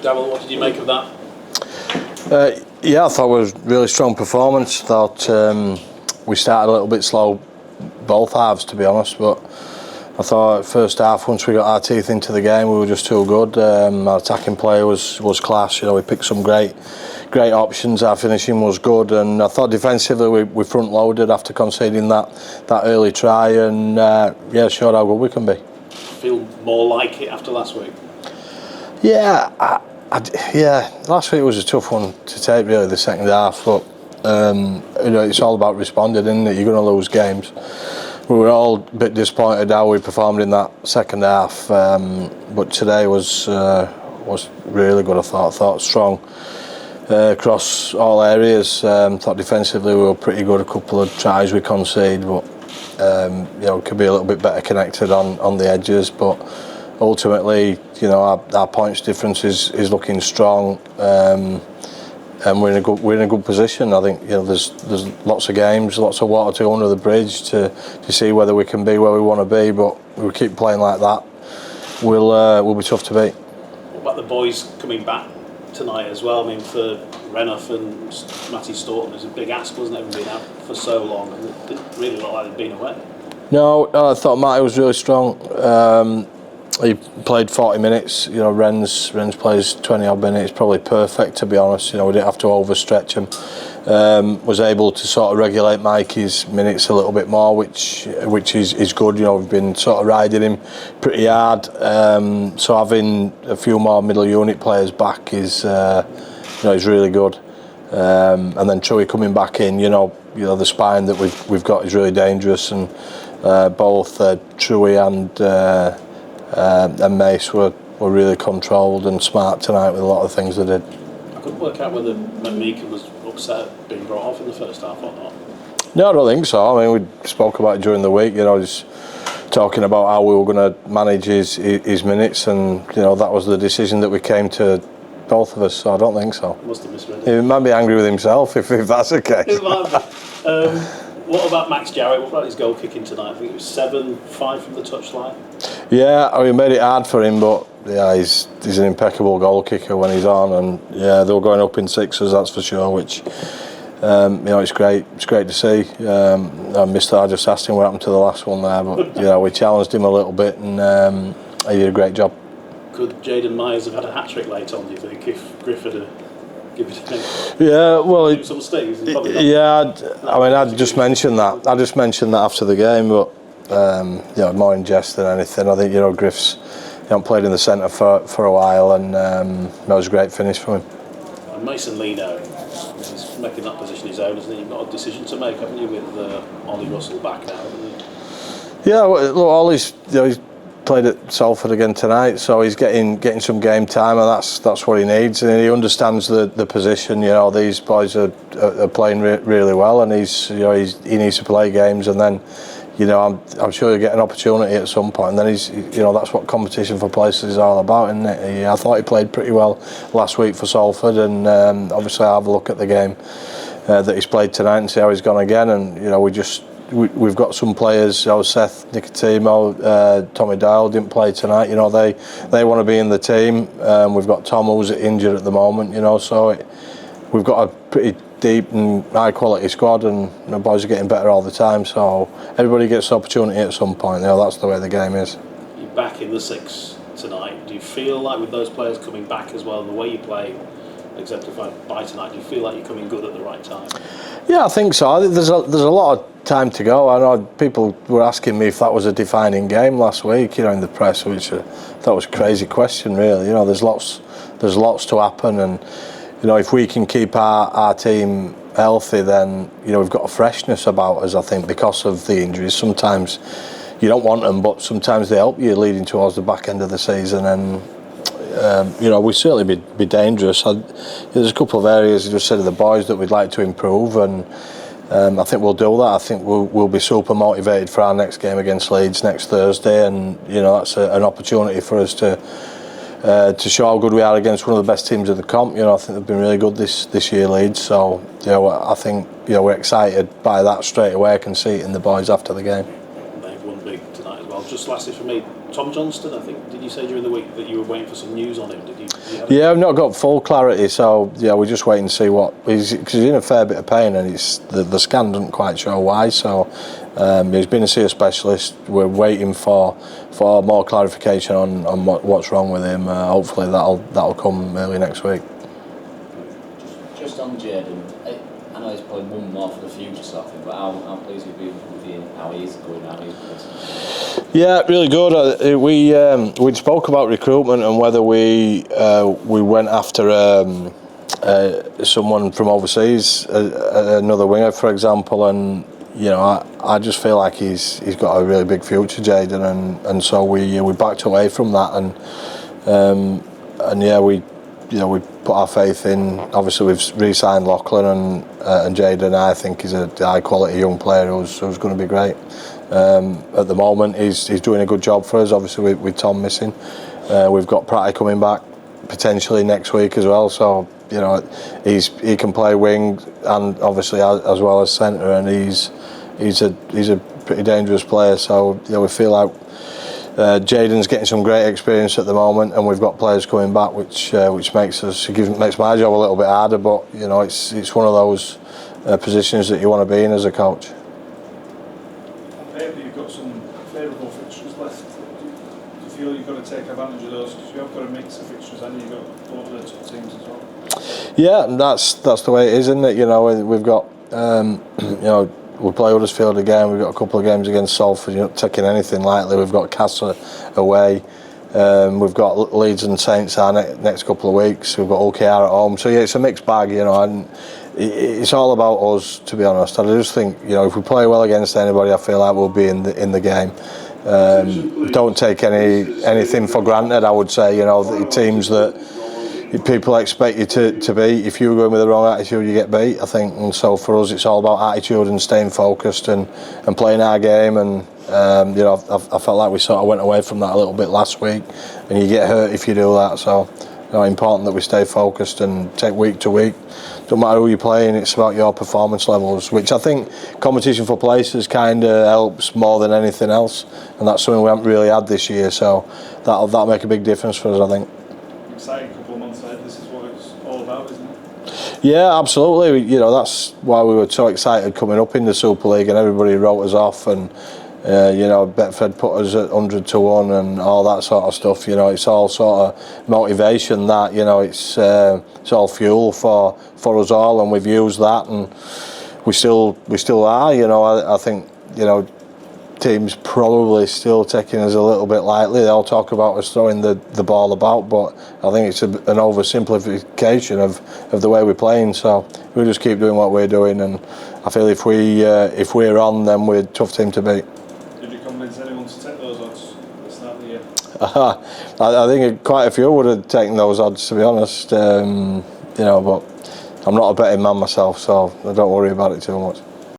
Darryl, what did you make of that? Yeah, I thought it was a really strong performance. Thought we started a little bit slow, both halves, to be honest, but I thought first half, once we got our teeth into the game, we were just too good. Our attacking play was class. We picked some great options. Our finishing was good, and I thought defensively we front loaded after conceding that early try, and showed how good we can be. Feel more like it after last week? Yeah, last week was a tough one to take, really, the second half, but it's all about responding, isn't it? You're going to lose games. We were all a bit disappointed how we performed in that second half, but today was really good. I thought strong across all areas. Thought defensively we were pretty good. A couple of tries we conceded, but could be a little bit better connected on the edges. But ultimately, our points difference is looking strong, and we're in a good position. I think there's lots of games, lots of water to go under the bridge to see whether we can be where we want to be. But if we keep playing like that, we'll be tough to beat. What about the boys coming back tonight as well? I mean, for Renouf and Matty Staunton, it's a big ask, wasn't it? Having been out for so long, and it didn't really look like they'd been away. No, I thought Matty was really strong. He played 40 minutes. Ren's plays 20 odd minutes, probably perfect, to be honest. We didn't have to overstretch him. Was able to sort of regulate Mikey's minutes a little bit more, which is good. We've been sort of riding him pretty hard. So having a few more middle unit players back is really good. And then Chewy coming back in, the spine that we've got is really dangerous, and both Chewy and Mace were really controlled and smart tonight with a lot of things they did. I couldn't work out whether McMeekin was upset at being brought off in the first half or not. No, I don't think so. I mean, we spoke about it during the week, just talking about how we were going to manage his minutes, and that was the decision that we came to, both of us, so I don't think so. Must have misread it. He might be angry with himself if that's the case. It might be. What about Max Jarrett? What about his goal kicking tonight? I think it was 7-5 from the touchline. Yeah, I mean, made it hard for him, but yeah, he's an impeccable goal kicker when he's on, and yeah, they were going up in sixes, that's for sure. Which it's great. It's great to see. I just asked him what happened to the last one there, but we challenged him a little bit, and he did a great job. Could Jaden Myers have had a hat trick late on, do you think, if Griffith had given it to him? Yeah, well, some mistakes. I just mentioned that. I just mentioned that after the game, but more in jest than anything. I think Griff's hasn't played in the centre for a while, and that was a great finish from him. And Mason Lino, he's making that position his own, isn't he? You've got a decision to make, haven't you, with Ollie Russell back now, haven't you? Yeah, well, look, Ollie's he's played at Salford again tonight, so he's getting some game time, and that's what he needs, and he understands the position. These boys are playing really well, and he needs to play games, and then I'm sure he'll get an opportunity at some point, and then that's what competition for places is all about, isn't it? I thought he played pretty well last week for Salford, and obviously I'll have a look at the game that he's played tonight and see how he's gone again, and we've got some players, Seth, Nicotimo, Tommy Dial didn't play tonight. They want to be in the team. We've got Tom who's injured at the moment. So we've got a pretty deep and high quality squad, and the boys are getting better all the time. So everybody gets the opportunity at some point. That's the way the game is. You're back in the six tonight. Do you feel like with those players coming back as well, and the way you play, exemplified by tonight, do you feel like you're coming good at the right time? Yeah, I think so. There's a lot of time to go. I know people were asking me if that was a defining game last week, in the press, which I thought was a crazy question, really. There's lots to happen, and if we can keep our team healthy, then we've got a freshness about us, I think, because of the injuries. Sometimes you don't want them, but sometimes they help you leading towards the back end of the season, and we certainly be dangerous. There's a couple of areas, I just said to the boys, that we'd like to improve, and I think we'll do that. I think we'll be super motivated for our next game against Leeds next Thursday, and that's an opportunity for us to show how good we are against one of the best teams of the comp. I think they've been really good this year, Leeds. So I think we're excited by that straight away. I can see it in the boys after the game. They've won big tonight as well. just lastly for me, Tom Johnston, I think, did you say during the week that you were waiting for some news on him? Did you have Yeah, I've not got full clarity, so yeah, we're just waiting to see what, because he's in a fair bit of pain and it's the scan doesn't quite show why, so he's been to see a specialist. We're waiting for more clarification on what's wrong with him. Hopefully that'll come early next week. Just on Jayden, I know he's probably one more for the future sort of thing, but how pleased you've been with him, how he is going, how he's progressing? Yeah, really good. We spoke about recruitment and whether we went after someone from overseas, another winger, for example, and you know I just feel like he's got a really big future, Jayden, and so we backed away from that and yeah we put our faith in. Obviously we've re-signed Lachlan and Jayden. I think he's a high quality young player who's going to be great. At the moment he's doing a good job for us, obviously with Tom missing. We've got Pratty coming back potentially next week as well, so you know he can play wing and obviously as well as centre, and he's a pretty dangerous player, so we feel like Jayden's getting some great experience at the moment, and we've got players coming back, which makes my job a little bit harder. But you know, it's one of those positions that you want to be in as a coach. On paper, you've got some favourable fixtures left. Do you feel you've got to take advantage of those? Because you have got a mix of fixtures, and you've got all of the top teams as well. Yeah, and that's the way it is, isn't it? You know, we've got we play Huddersfield again. We've got a couple of games against Salford. You're not taking anything lightly. We've got Castle away. We've got Leeds and Saints our next couple of weeks. We've got OKR at home. So yeah, it's a mixed bag, you know, and it's all about us, to be honest. I just think, you know, if we play well against anybody, I feel like we'll be in the game. Don't take anything for granted. I would say, you know, the teams that people expect you to beat. If you go in with the wrong attitude, you get beat, I think. And so for us, it's all about attitude and staying focused and playing our game. And you know, I felt like we sort of went away from that a little bit last week, and you get hurt if you do that. So you know, important that we stay focused and take week to week. Don't matter who you're playing, it's about your performance levels, which I think competition for places kind of helps more than anything else, and that's something we haven't really had this year. So that'll make a big difference for us, I think. Exciting couple of months ahead. This is what it's all about, isn't it? Yeah, absolutely. You know, that's why we were so excited coming up in the Super League, and everybody wrote us off, and you know, Betfred put us at 100 to 1 and all that sort of stuff. You know, it's all sort of motivation. That, you know, it's all fuel for us all, and we've used that, and we still are. You know, I think, you know, teams probably still taking us a little bit lightly. They all talk about us throwing the ball about, but I think it's an oversimplification of the way we're playing. So we'll just keep doing what we're doing, and I feel if we're on, then we're a tough team to beat. Did you convince anyone to take those odds at the start of the year? I think quite a few would have taken those odds, to be honest. You know, but I'm not a betting man myself, so I don't worry about it too much.